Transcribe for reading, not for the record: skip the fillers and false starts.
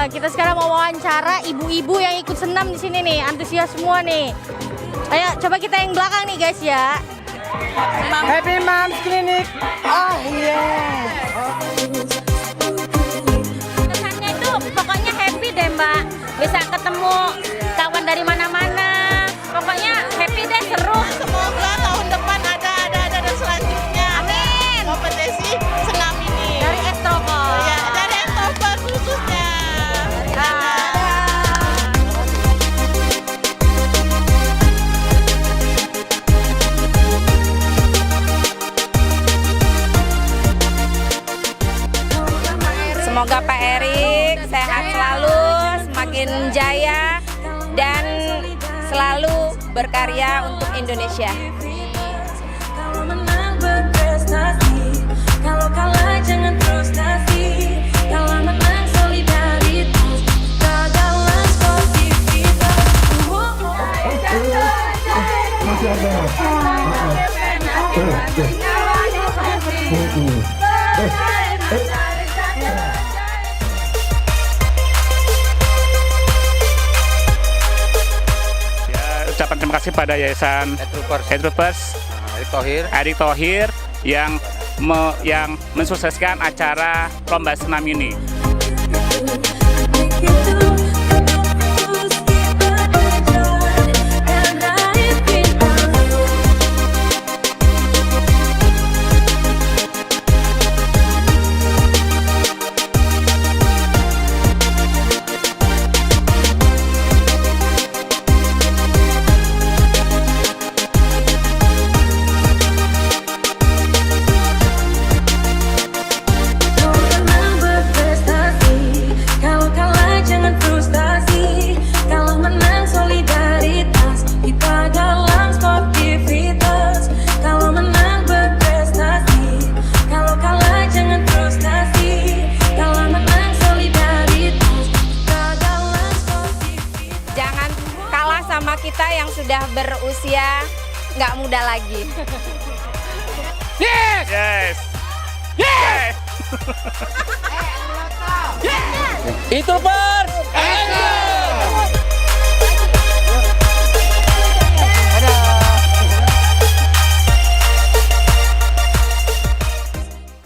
kita sekarang mau wawancara ibu-ibu yang ikut senam di sini nih, antusias semua nih. Ayo, coba kita yang belakang nih guys ya. Happy Moms Clinic. Oh yeah. Kesannya itu pokoknya happy deh Mbak. Bisa ketemu kawan dari mana-mana. Pokoknya happy deh, seru. Semoga tahun depan ada selanjutnya. Amin. Kompetisi senam ini. Dari Estroko. Ya, dari Estroko khususnya. Semoga Pak Erik sehat selalu, semakin jaya, dan selalu berkarya untuk Indonesia. Kalau menang berprestasi, kalau kalah jangan frustasi. Kalau menang solidaritas, kagalan sportivitas. Masih ada. Ucapan terima kasih pada Yayasan Headtroopers Erick Thohir yang mensukseskan acara lomba senam ini. Sama kita yang sudah berusia nggak muda lagi. Yes! Yes! Yes! Itu Pak.